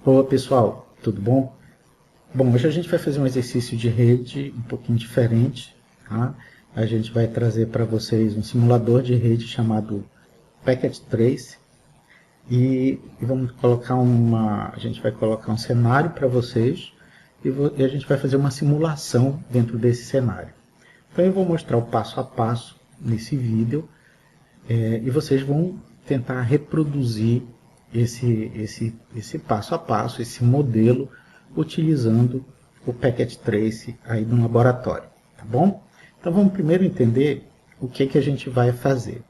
Olá pessoal, tudo bom? Bom, hoje a gente vai fazer um exercício de rede um pouquinho diferente, tá? A gente vai trazer para vocês um simulador de rede chamado Packet Trace vamos colocar a gente vai colocar um cenário para vocês e a gente vai fazer uma simulação dentro desse cenário. Então eu vou mostrar o passo a passo nesse vídeo e vocês vão tentar reproduzir esse passo a passo, esse modelo, utilizando o Packet Trace aí no laboratório, tá bom? Então vamos primeiro entender o que a gente vai fazer.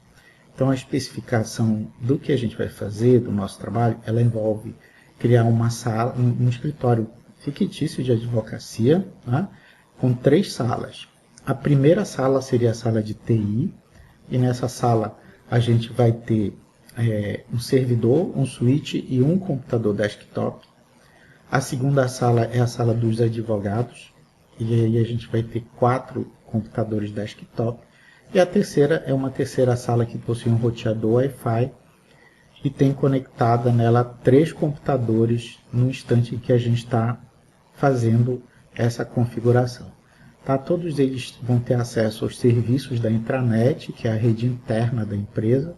Então a especificação do que a gente vai fazer, do nosso trabalho, ela envolve criar uma sala, um escritório fictício de advocacia, tá? Com 3 salas. A primeira sala seria a sala de TI, e nessa sala a gente vai ter um servidor, um switch e um computador desktop. A segunda sala é a sala dos advogados, e aí a gente vai ter 4 computadores desktop. E a terceira é uma terceira sala que possui um roteador Wi-Fi e tem conectada nela 3 computadores no instante em que a gente está fazendo essa configuração. Tá? Todos eles vão ter acesso aos serviços da intranet, que é a rede interna da empresa,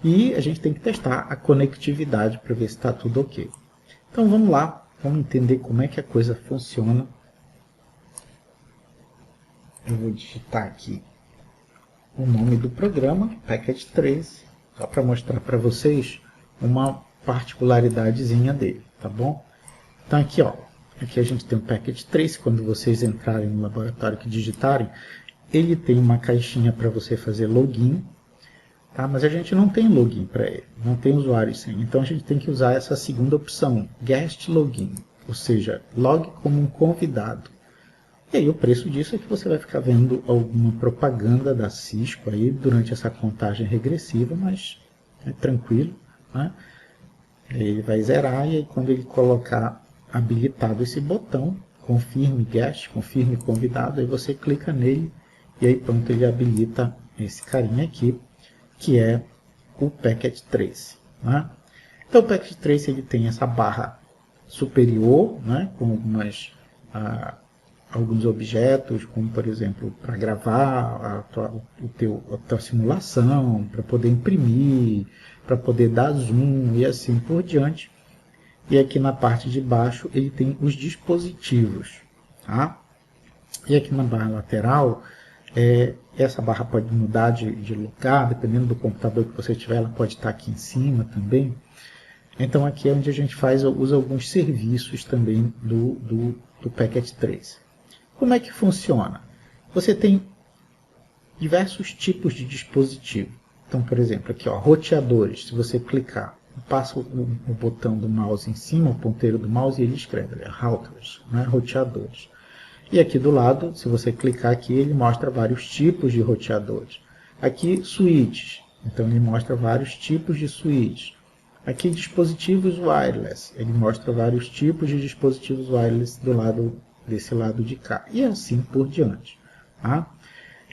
e a gente tem que testar a conectividade para ver se está tudo ok. Então vamos lá, vamos entender como é que a coisa funciona. Eu vou digitar aqui o nome do programa, Packet Trace, só para mostrar para vocês uma particularidadezinha dele, tá bom? Então aqui, ó, aqui a gente tem o Packet Trace. Quando vocês entrarem no laboratório que digitarem, ele tem uma caixinha para você fazer login, tá? Mas a gente não tem login para ele, não tem usuário sem. Então a gente tem que usar essa segunda opção, Guest Login, ou seja, log como um convidado. E aí o preço disso é que você vai ficar vendo alguma propaganda da Cisco aí durante essa contagem regressiva, mas é tranquilo, né? Ele vai zerar e aí quando ele colocar habilitado esse botão, confirme guest, confirme convidado, aí você clica nele e aí pronto, ele habilita esse carinha aqui, que é o Packet Trace, né? Então o Packet Trace ele tem essa barra superior, né, com alguns objetos, como por exemplo, para gravar a tua simulação, para poder imprimir, para poder dar zoom e assim por diante. E aqui na parte de baixo ele tem os dispositivos. Tá? E aqui na barra lateral, essa barra pode mudar de lugar, dependendo do computador que você tiver, ela pode estar aqui em cima também. Então aqui é onde a gente usa alguns serviços também do Packet Trace. Como é que funciona? Você tem diversos tipos de dispositivo. Então, por exemplo, aqui, ó, roteadores. Se você clicar, passa o botão do mouse em cima, o ponteiro do mouse, e ele escreve routers, né, roteadores. E aqui do lado, se você clicar aqui, ele mostra vários tipos de roteadores. Aqui, switches. Então, ele mostra vários tipos de switches. Aqui, dispositivos wireless. Ele mostra vários tipos de dispositivos wireless desse lado de cá. E assim por diante. Tá?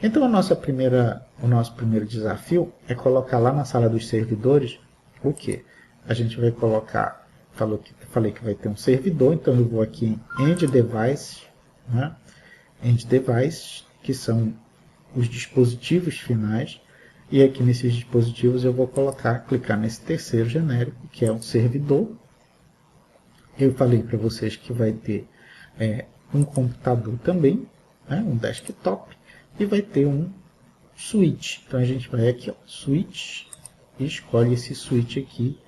Então, o nosso primeiro desafio é colocar lá na sala dos servidores o quê? A gente vai colocar, falei que vai ter um servidor, então eu vou aqui em End Device, né? End Device, que são os dispositivos finais, e aqui nesses dispositivos eu vou clicar nesse terceiro genérico, que é um servidor. Eu falei para vocês que vai ter um computador também, né? Um desktop, e vai ter um switch. Então a gente vai aqui, ó, switch, e escolhe esse switch aqui,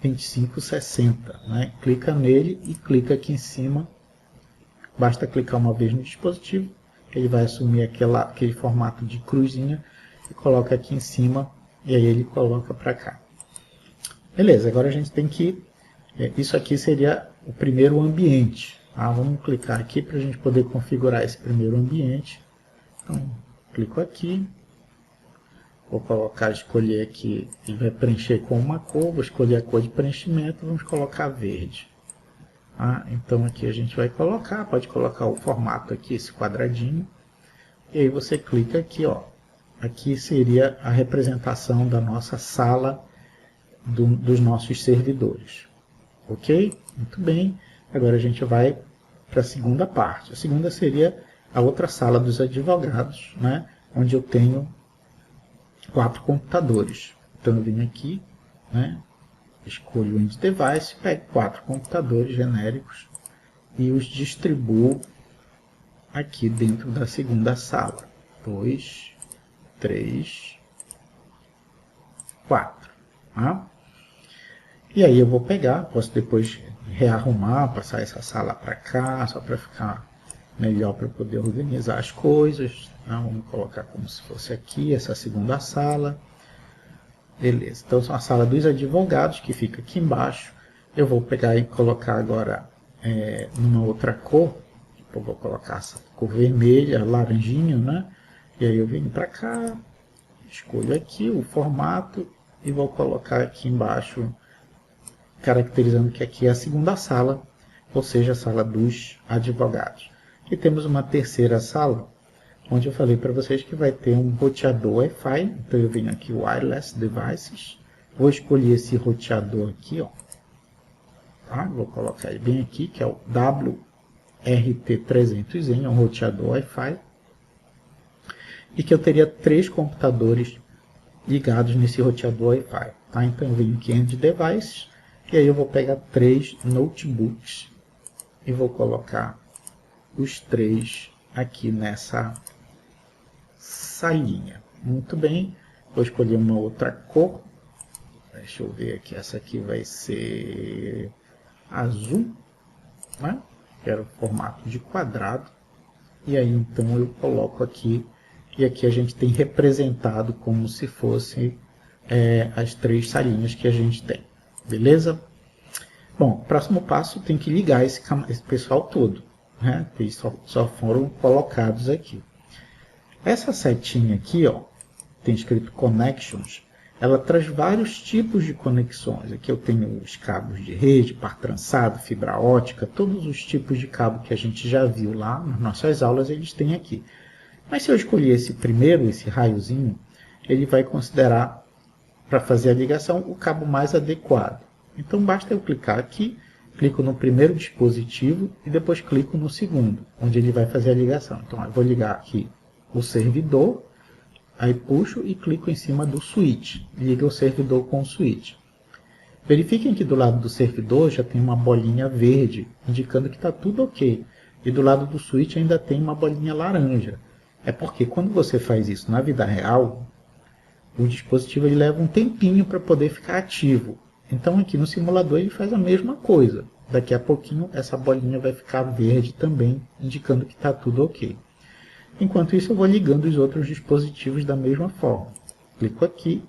2560, né? Clica nele e clica aqui em cima. Basta clicar uma vez no dispositivo, ele vai assumir aquele formato de cruzinha e coloca aqui em cima, e aí ele coloca para cá. Beleza, agora a gente tem que... isso aqui seria o primeiro ambiente. Tá? Vamos clicar aqui para a gente poder configurar esse primeiro ambiente. Então, clico aqui. Vou escolher aqui, ele vai preencher com uma cor, vou escolher a cor de preenchimento, vamos colocar verde. Então aqui a gente vai pode colocar o formato aqui, esse quadradinho, e aí você clica aqui, ó. Aqui seria a representação da nossa sala dos nossos servidores. Ok? Muito bem. Agora a gente vai para a segunda parte. A segunda seria a outra sala dos advogados, né? Onde eu tenho 4 computadores. Então eu venho aqui, né? Escolho o End Device, pego 4 computadores genéricos e os distribuo aqui dentro da segunda sala. 2, 3, 4. Tá? E aí eu vou pegar, posso depois rearrumar, passar essa sala para cá, só para ficar melhor para poder organizar as coisas. Tá? Vamos colocar como se fosse aqui, essa segunda sala. Beleza, então são a sala dos advogados, que fica aqui embaixo. Eu vou pegar e colocar agora numa outra cor. Eu vou colocar essa cor vermelha, laranjinha, né? E aí eu venho para cá, escolho aqui o formato e vou colocar aqui embaixo, caracterizando que aqui é a segunda sala, ou seja, a sala dos advogados. E temos uma terceira sala, onde eu falei para vocês que vai ter um roteador Wi-Fi. Então eu venho aqui, Wireless Devices, vou escolher esse roteador aqui, ó. Tá? Vou colocar ele bem aqui, que é o WRT300N, é um roteador Wi-Fi, e que eu teria 3 computadores ligados nesse roteador Wi-Fi. Tá? Então eu venho aqui em End Devices, e aí eu vou pegar 3 notebooks e vou colocar os 3 aqui nessa salinha. Muito bem, vou escolher uma outra cor. Deixa eu ver aqui, essa aqui vai ser azul, né? Quero formato de quadrado. E aí então eu coloco aqui, e aqui a gente tem representado como se fosse as 3 salinhas que a gente tem. Beleza? Bom, próximo passo, tem que ligar esse pessoal todo, né? Eles só foram colocados aqui. Essa setinha aqui, ó, tem escrito Connections, ela traz vários tipos de conexões. Aqui eu tenho os cabos de rede, par trançado, fibra ótica, todos os tipos de cabo que a gente já viu lá nas nossas aulas, eles têm aqui. Mas se eu escolher esse primeiro, esse raiozinho, ele vai considerar, para fazer a ligação, o cabo mais adequado. Então basta eu clicar aqui, clico no primeiro dispositivo e depois clico no segundo, onde ele vai fazer a ligação. Então eu vou ligar aqui o servidor, aí puxo e clico em cima do switch, liga o servidor com o switch. Verifiquem que do lado do servidor já tem uma bolinha verde, indicando que está tudo ok. E do lado do switch ainda tem uma bolinha laranja. É porque quando você faz isso na vida real, o dispositivo ele leva um tempinho para poder ficar ativo. Então aqui no simulador ele faz a mesma coisa. Daqui a pouquinho essa bolinha vai ficar verde também, indicando que está tudo ok. Enquanto isso eu vou ligando os outros dispositivos da mesma forma. Clico aqui,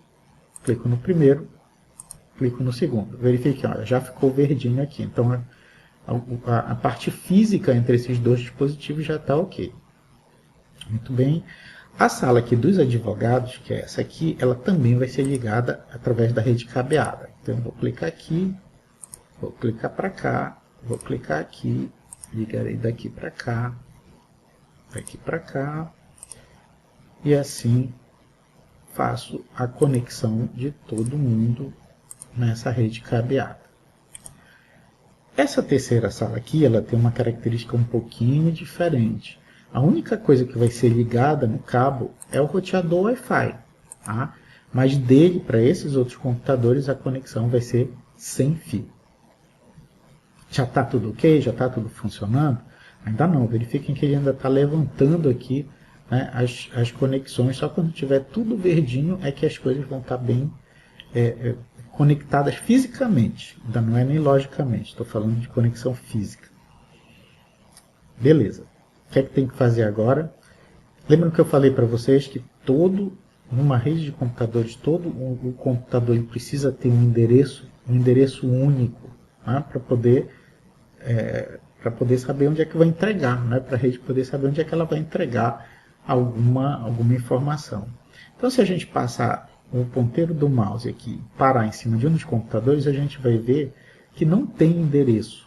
clico no primeiro, clico no segundo. Verifique, olha, já ficou verdinho aqui. Então a parte física entre esses dois dispositivos já está ok. Muito bem. A sala aqui dos advogados, que é essa aqui, ela também vai ser ligada através da rede cabeada. Então eu vou clicar aqui, vou clicar para cá, vou clicar aqui, ligarei daqui para cá, daqui para cá, e assim faço a conexão de todo mundo nessa rede cabeada. Essa terceira sala aqui, ela tem uma característica um pouquinho diferente. A única coisa que vai ser ligada no cabo é o roteador Wi-Fi, tá? Mas dele para esses outros computadores a conexão vai ser sem fio. Já está tudo ok? Já está tudo funcionando? Ainda não, verifiquem que ele ainda está levantando aqui, né, as conexões. Só quando tiver tudo verdinho é que as coisas vão estar bem conectadas fisicamente. Ainda não é nem logicamente, estou falando de conexão física. Beleza. O que é que tem que fazer agora? Lembram que eu falei para vocês que numa rede de computadores, todo o computador ele precisa ter um endereço único, né, para poder saber onde é que vai entregar, né, para a rede poder saber onde é que ela vai entregar alguma informação. Então, se a gente passar o ponteiro do mouse aqui, parar em cima de um dos computadores, a gente vai ver que não tem endereço.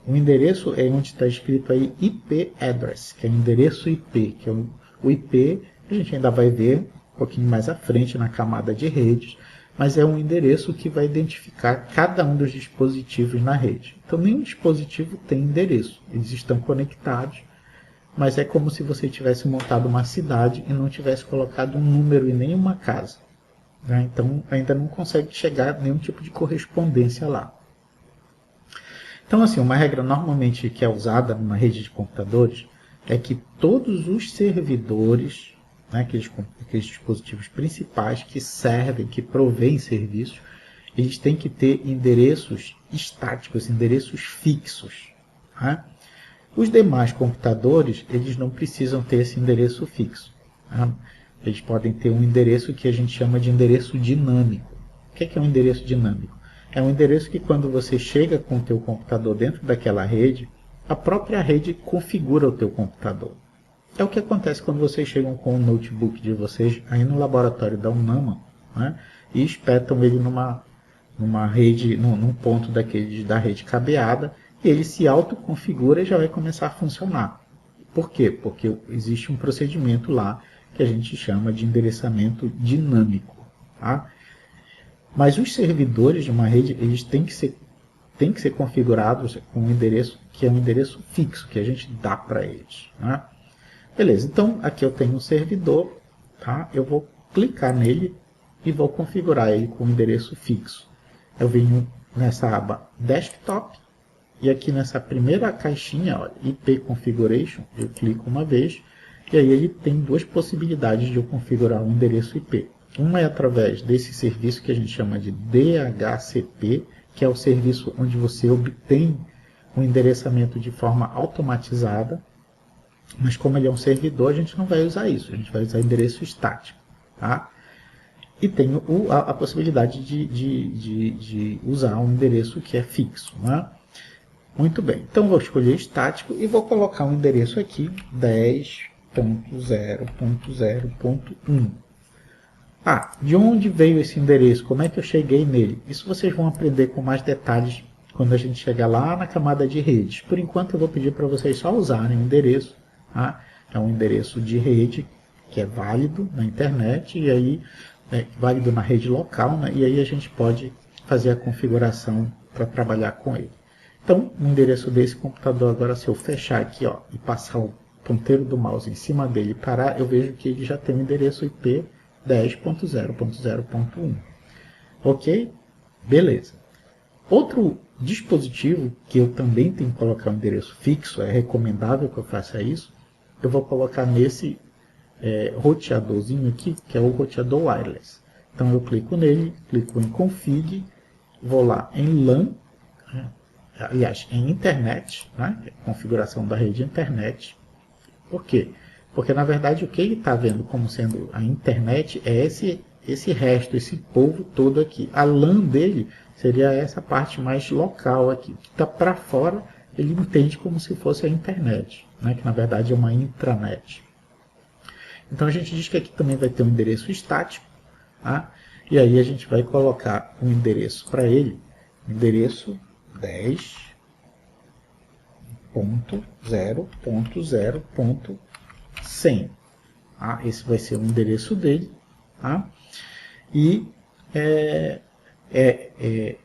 O endereço é onde está escrito aí IP address, que é o endereço IP, que é o IP, a gente ainda vai ver um pouquinho mais à frente na camada de redes, mas é um endereço que vai identificar cada um dos dispositivos na rede. Então, nenhum dispositivo tem endereço, eles estão conectados, mas é como se você tivesse montado uma cidade e não tivesse colocado um número em nenhuma casa. Né? Então, ainda não consegue chegar a nenhum tipo de correspondência lá. Então, assim, uma regra normalmente que é usada numa rede de computadores é que todos os servidores, né, aqueles dispositivos principais que servem, que provêm serviços, eles têm que ter endereços estáticos, endereços fixos. Tá? Os demais computadores, eles não precisam ter esse endereço fixo. Tá? Eles podem ter um endereço que a gente chama de endereço dinâmico. O que é um endereço dinâmico? É um endereço que quando você chega com o teu computador dentro daquela rede, a própria rede configura o teu computador. É o que acontece quando vocês chegam com o notebook de vocês aí no laboratório da UNAMA, né, e espetam ele numa rede, num ponto daqueles da rede cabeada, e ele se autoconfigura e já vai começar a funcionar. Por quê? Porque existe um procedimento lá que a gente chama de endereçamento dinâmico. Tá? Mas os servidores de uma rede, eles têm que ser configurados com um endereço que é um endereço fixo, que a gente dá para eles. Né? Beleza, então aqui eu tenho um servidor, tá? Eu vou clicar nele e vou configurar ele com um endereço fixo. Eu venho nessa aba Desktop e aqui nessa primeira caixinha, ó, IP Configuration, eu clico uma vez e aí ele tem duas possibilidades de eu configurar um endereço IP. Uma é através desse serviço que a gente chama de DHCP, que é o serviço onde você obtém um endereçamento de forma automatizada, mas como ele é um servidor, a gente não vai usar isso, a gente vai usar endereço estático. Tá? E tem a possibilidade de usar um endereço que é fixo. Né? Muito bem, então vou escolher estático e vou colocar um endereço aqui, 10.0.0.1. De onde veio esse endereço? Como é que eu cheguei nele? Isso vocês vão aprender com mais detalhes quando a gente chegar lá na camada de redes. Por enquanto eu vou pedir para vocês só usarem o endereço. Tá? É um endereço de rede que é válido na internet e aí é válido na rede local, né? E aí a gente pode fazer a configuração para trabalhar com ele. Então, o endereço desse computador agora, se eu fechar aqui, ó, e passar o ponteiro do mouse em cima dele e parar, eu vejo que ele já tem o endereço IP 10.0.0.1. Ok? Beleza. Outro dispositivo que eu também tenho que colocar um endereço fixo, é recomendável que eu faça isso, eu vou colocar nesse roteadorzinho aqui, que é o roteador wireless. Então eu clico nele, clico em config, vou lá em LAN, aliás, em internet, né? Configuração da rede internet. Por quê? Porque, na verdade, o que ele está vendo como sendo a internet é esse resto, esse povo todo aqui. A LAN dele seria essa parte mais local aqui. O que está para fora, ele entende como se fosse a internet, né? Que, na verdade, é uma intranet. Então, a gente diz que aqui também vai ter um endereço estático. Tá? E aí a gente vai colocar um endereço para ele, endereço 10.0.0.100. Esse vai ser o endereço dele. Tá? E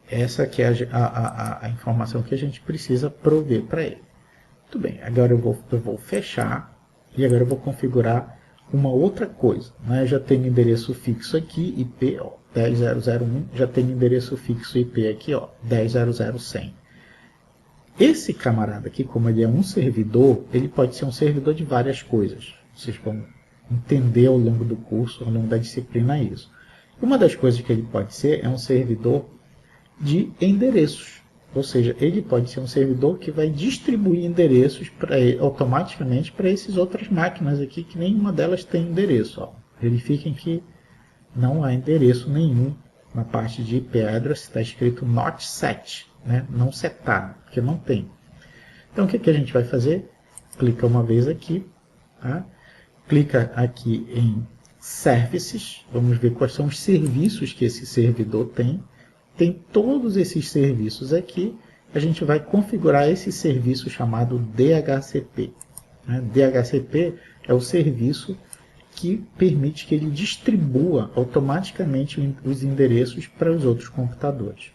essa aqui é a informação que a gente precisa prover para ele. Muito bem, agora eu vou fechar e agora eu vou configurar uma outra coisa. Né? Eu já tenho endereço fixo aqui, IP 10.0.0.1, já tenho endereço fixo IP aqui, 10.0.0.100. Esse camarada aqui, como ele é um servidor, ele pode ser um servidor de várias coisas. Vocês vão entender ao longo do curso, ao longo da disciplina isso. Uma das coisas que ele pode ser é um servidor de endereços. Ou seja, ele pode ser um servidor que vai distribuir endereços automaticamente para essas outras máquinas aqui, que nenhuma delas tem endereço. Verifiquem que não há endereço nenhum na parte de IP address, está escrito not set, né? Não setado, porque não tem. Então o que a gente vai fazer? Clica uma vez aqui, tá? Clica aqui em Services, vamos ver quais são os serviços que esse servidor tem. Tem todos esses serviços aqui, a gente vai configurar esse serviço chamado DHCP. DHCP é o serviço que permite que ele distribua automaticamente os endereços para os outros computadores.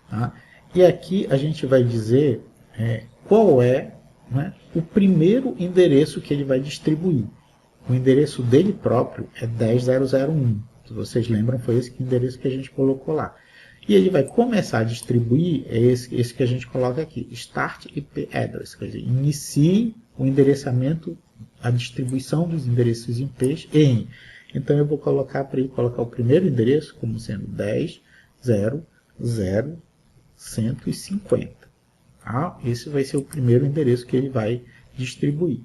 Tá? E aqui a gente vai dizer qual é, né, o primeiro endereço que ele vai distribuir. O endereço dele próprio é 10.0.0.1. Se vocês lembram, foi esse endereço que a gente colocou lá. E ele vai começar a distribuir, esse que a gente coloca aqui, Start IP Address, quer dizer, inicie o endereçamento, a distribuição dos endereços IPs em. Então eu vou colocar para ele colocar o primeiro endereço como sendo 10.0.0.150. Tá? Esse vai ser o primeiro endereço que ele vai distribuir.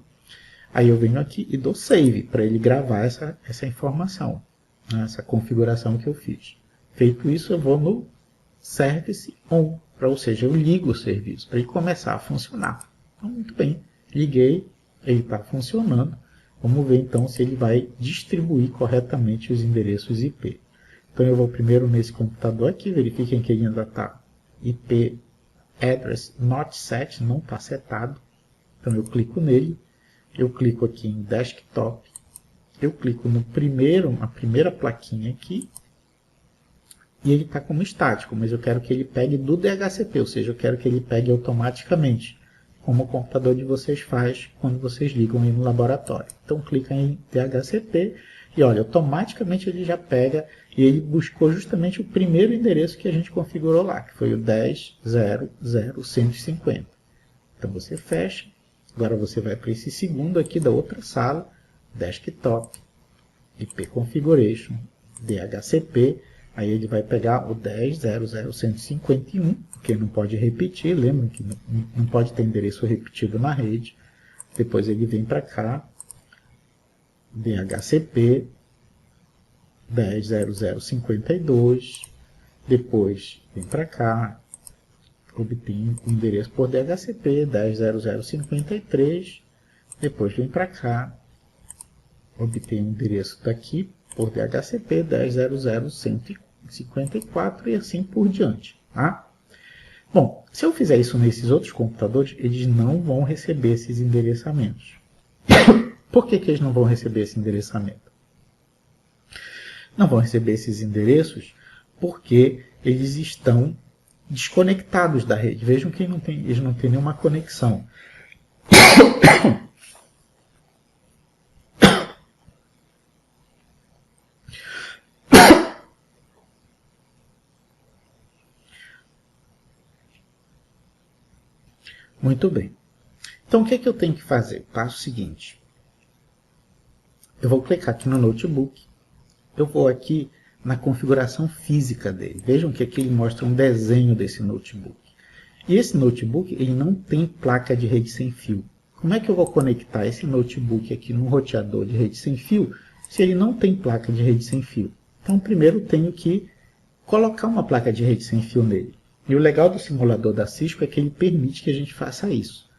Aí eu venho aqui e dou Save para ele gravar essa informação, né, essa configuração que eu fiz. Feito isso, eu vou no Service On, ou seja, eu ligo o serviço para ele começar a funcionar. Então, muito bem, liguei, ele está funcionando. Vamos ver então se ele vai distribuir corretamente os endereços IP. Então eu vou primeiro nesse computador aqui, verifiquem que ele ainda está IP Address Not Set, não está setado. Então eu clico nele, eu clico aqui em Desktop, eu clico na primeira plaquinha aqui, e ele está como estático, mas eu quero que ele pegue do DHCP, ou seja, eu quero que ele pegue automaticamente, como o computador de vocês faz quando vocês ligam aí no laboratório. Então clica em DHCP e olha, automaticamente ele já pega e ele buscou justamente o primeiro endereço que a gente configurou lá, que foi o 10.0.0.150. Então você fecha, agora você vai para esse segundo aqui da outra sala, Desktop, IP Configuration, DHCP. Aí ele vai pegar o 10.0.0.151, porque não pode repetir, lembra que não pode ter endereço repetido na rede. Depois ele vem para cá, DHCP 10.0.0.52, depois vem para cá, obtém o endereço por DHCP 10.0.0.53, depois vem para cá, obtém o endereço daqui por DHCP 10.0.0.154 e assim por diante. Tá? Bom, se eu fizer isso nesses outros computadores, eles não vão receber esses endereçamentos. Por que eles não vão receber esse endereçamento? Não vão receber esses endereços porque eles estão desconectados da rede. Vejam que eles não têm nenhuma conexão. Muito bem. Então, o que eu tenho que fazer? Passo seguinte. Eu vou clicar aqui no notebook. Eu vou aqui na configuração física dele. Vejam que aqui ele mostra um desenho desse notebook. E esse notebook ele não tem placa de rede sem fio. Como é que eu vou conectar esse notebook aqui num roteador de rede sem fio se ele não tem placa de rede sem fio? Então, primeiro eu tenho que colocar uma placa de rede sem fio nele. E o legal do simulador da Cisco é que ele permite que a gente faça isso.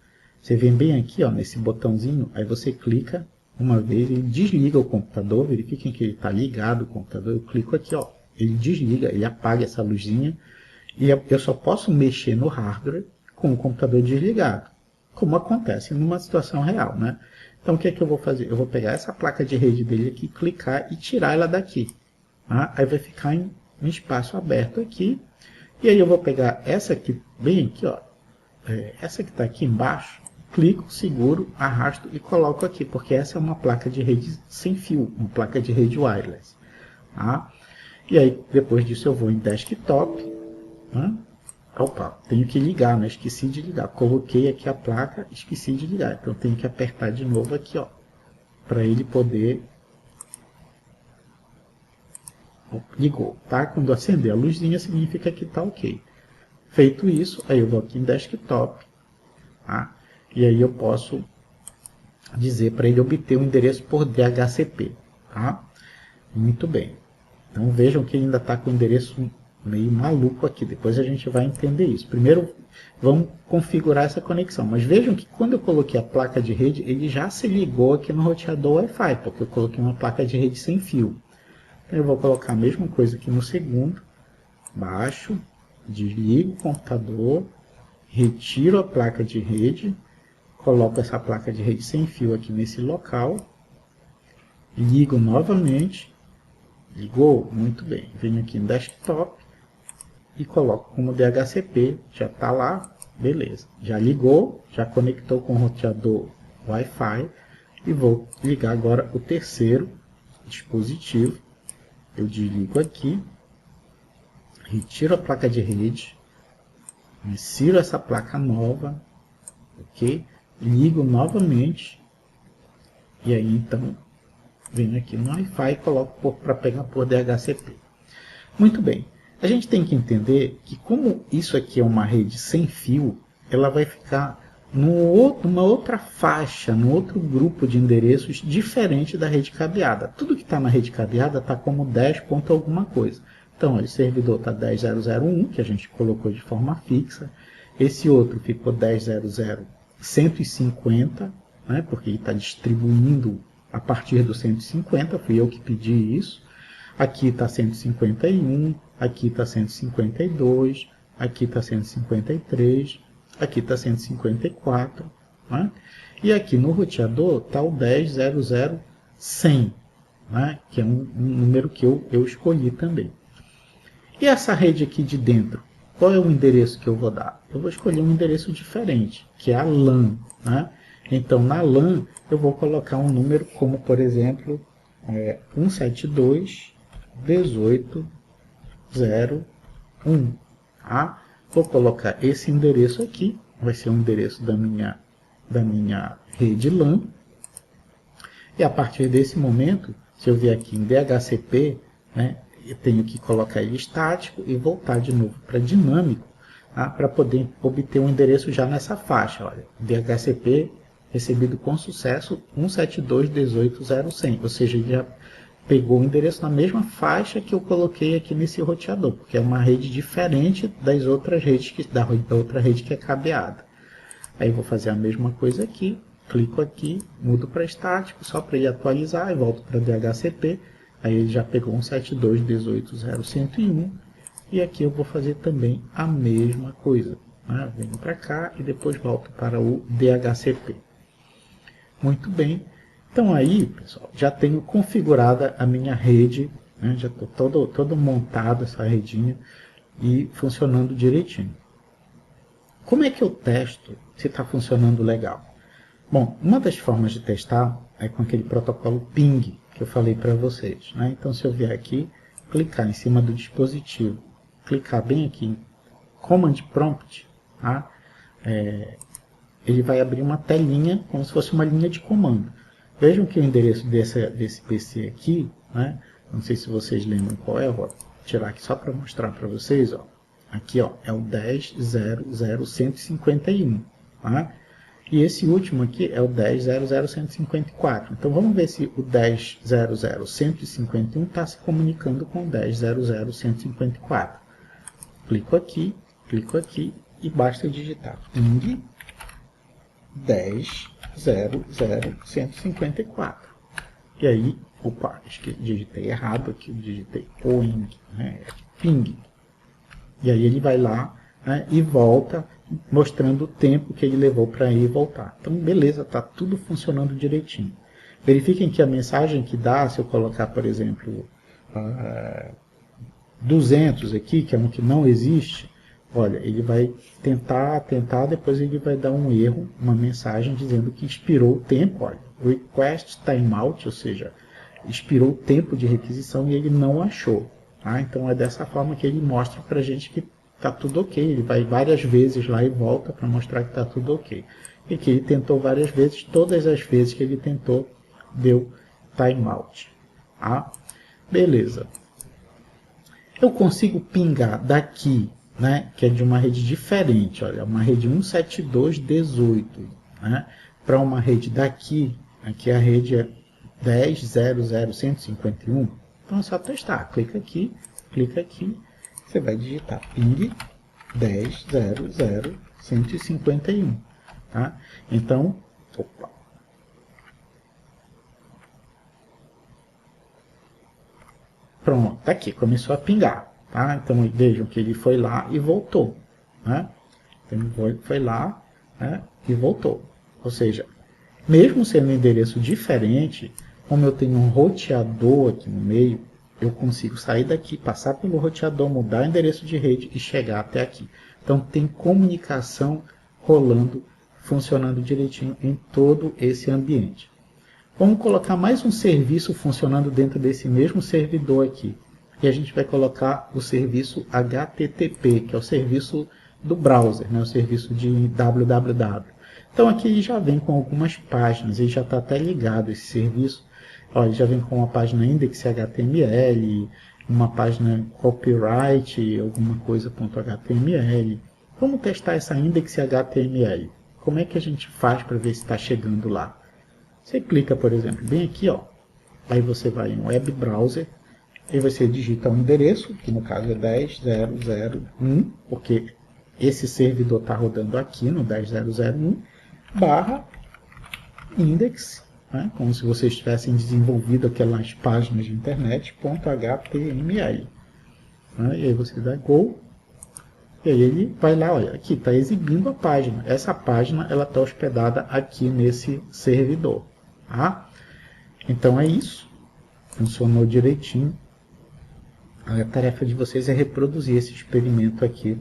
Você vem bem aqui, ó, nesse botãozinho, aí você clica uma vez, ele desliga o computador, verifiquem que ele está ligado o computador, eu clico aqui, ó, ele desliga, ele apaga essa luzinha, e eu só posso mexer no hardware com o computador desligado, como acontece numa situação real, né? Então o que é que eu vou fazer? Eu vou pegar essa placa de rede dele aqui, clicar e tirar ela daqui. Tá? Aí vai ficar em um espaço aberto aqui, e aí eu vou pegar essa aqui, bem aqui, ó, essa que está aqui embaixo, clico, seguro, arrasto e coloco aqui, porque essa é uma placa de rede sem fio, uma placa de rede wireless. Tá? E aí, depois disso, eu vou em Desktop. Tá? Opa, tenho que ligar, né? Esqueci de ligar. Coloquei aqui a placa, esqueci de ligar. Então, tenho que apertar de novo aqui, ó, para ele poder... Ligou, tá? Quando acender a luzinha, significa que está ok. Feito isso, aí eu vou aqui em Desktop, tá? E aí eu posso dizer para ele obter o endereço por DHCP. Tá? Muito bem. Então vejam que ele ainda está com o endereço meio maluco aqui. Depois a gente vai entender isso. Primeiro vamos configurar essa conexão. Mas vejam que quando eu coloquei a placa de rede, ele já se ligou aqui no roteador Wi-Fi, porque eu coloquei uma placa de rede sem fio. Então eu vou colocar a mesma coisa aqui no segundo. Baixo, desligo o computador, retiro a placa de rede, coloco essa placa de rede sem fio aqui nesse local, ligo novamente, ligou, muito bem, venho aqui no desktop e coloco como DHCP, já está lá, beleza, já ligou, já conectou com o roteador Wi-Fi e vou ligar agora o terceiro dispositivo. Eu desligo aqui, retiro a placa de rede, insiro essa placa nova, ok? Ligo novamente e aí então venho aqui no Wi-Fi e coloco para pegar por DHCP. Muito bem, a gente tem que entender que como isso aqui é uma rede sem fio, ela vai ficar numa outra faixa, num outro grupo de endereços diferente da rede cabeada. Tudo que está na rede cabeada está como 10 ponto alguma coisa. Então, o servidor está 10.0.0.1, que a gente colocou de forma fixa. Esse outro ficou 10.0.0.150, né, porque ele está distribuindo a partir do 150, fui eu que pedi isso. Aqui está 151, aqui está 152, aqui está 153, aqui está 154, né? E aqui no roteador está o 10.0.0.100, né? Que é um número que eu escolhi também. E essa rede aqui de dentro, qual é o endereço que eu vou dar? Eu vou escolher um endereço diferente, que é a LAN, né? Então, na LAN, eu vou colocar um número como, por exemplo, 172.18.0.1. Tá? Vou colocar esse endereço aqui, vai ser o endereço da minha rede LAN. E a partir desse momento, se eu vier aqui em DHCP, né, eu tenho que colocar ele estático e voltar de novo para dinâmico, tá, para poder obter um endereço já nessa faixa. Olha, DHCP recebido com sucesso 172.18.0.100, ou seja, ele já pegou o endereço na mesma faixa que eu coloquei aqui nesse roteador, porque é uma rede diferente das outras redes, da outra rede que é cabeada. Aí vou fazer a mesma coisa aqui, clico aqui, mudo para estático, só para ele atualizar, e volto para DHCP, aí ele já pegou 172.18.0.101, e aqui eu vou fazer também a mesma coisa. Né? Venho para cá e depois volto para o DHCP. Muito bem. Então aí, pessoal, já tenho configurada a minha rede, né? Já estou todo montado essa redinha e funcionando direitinho. Como é que eu testo se está funcionando legal? Bom, uma das formas de testar é com aquele protocolo ping que eu falei para vocês. Né? Então, se eu vier aqui, clicar em cima do dispositivo, clicar bem aqui em Command Prompt, tá? Ele vai abrir uma telinha como se fosse uma linha de comando. Vejam que o endereço desse PC aqui, né? Não sei se vocês lembram qual é, vou tirar aqui só para mostrar para vocês. Ó. Aqui ó, é o 10.0.0.151. Tá? E esse último aqui é o 10.0.0.154. Então vamos ver se o 10.0.0.151 está se comunicando com o 10.0.0.154. Clico aqui e basta digitar ping 10.0.0.154. E aí, opa, acho que digitei errado aqui, eu digitei ping, né? Ping. E aí ele vai lá, né, e volta, mostrando o tempo que ele levou para ir e voltar. Então, beleza, está tudo funcionando direitinho. Verifiquem que a mensagem que dá, se eu colocar, por exemplo, 200 aqui, que é um que não existe, olha, ele vai tentar, depois ele vai dar um erro, uma mensagem dizendo que expirou o tempo, olha, request timeout, ou seja, expirou o tempo de requisição e ele não achou. Tá? Então é dessa forma que ele mostra para a gente que está tudo ok. Ele vai várias vezes lá e volta para mostrar que está tudo ok. E que ele tentou várias vezes, todas as vezes que ele tentou, deu timeout. Tá? Beleza. Eu consigo pingar daqui, né, que é de uma rede diferente, olha, uma rede 172.18, né, para uma rede daqui, aqui a rede é 10.0.0.151. Então é só testar, clica aqui, você vai digitar ping 10.0.0.151, tá? Então, opa. Pronto, tá aqui, começou a pingar, tá? Então vejam que ele foi lá e voltou, né? Então ele foi lá, né, e voltou. Ou seja, mesmo sendo um endereço diferente, como eu tenho um roteador aqui no meio, eu consigo sair daqui, passar pelo roteador, mudar o endereço de rede e chegar até aqui. Então tem comunicação rolando, funcionando direitinho em todo esse ambiente. Vamos colocar mais um serviço funcionando dentro desse mesmo servidor aqui. E a gente vai colocar o serviço HTTP, que é o serviço do browser, né? O serviço de www. Então aqui ele já vem com algumas páginas, ele já está até ligado esse serviço. Ó, ele já vem com uma página index.html, uma página copyright, alguma coisa.html. Vamos testar essa index.html. Como é que a gente faz para ver se está chegando lá? Você clica, por exemplo, bem aqui, ó. Aí você vai em web browser e você digita um endereço, que no caso é 10.0.0.1, porque esse servidor está rodando aqui no 10.0.0.1, barra index, né? Como se vocês tivessem desenvolvido aquelas páginas de internet, .html. Né? E aí você dá go, e aí ele vai lá, olha, aqui está exibindo a página. Essa página ela está hospedada aqui nesse servidor. Tá? Então é isso. Funcionou direitinho. A tarefa de vocês é reproduzir esse experimento aqui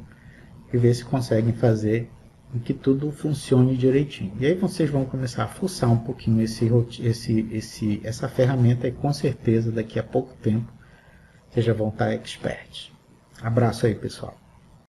e ver se conseguem fazer com que tudo funcione direitinho. E aí vocês vão começar a fuçar um pouquinho essa ferramenta e com certeza daqui a pouco tempo vocês já vão estar experts. Abraço aí, pessoal.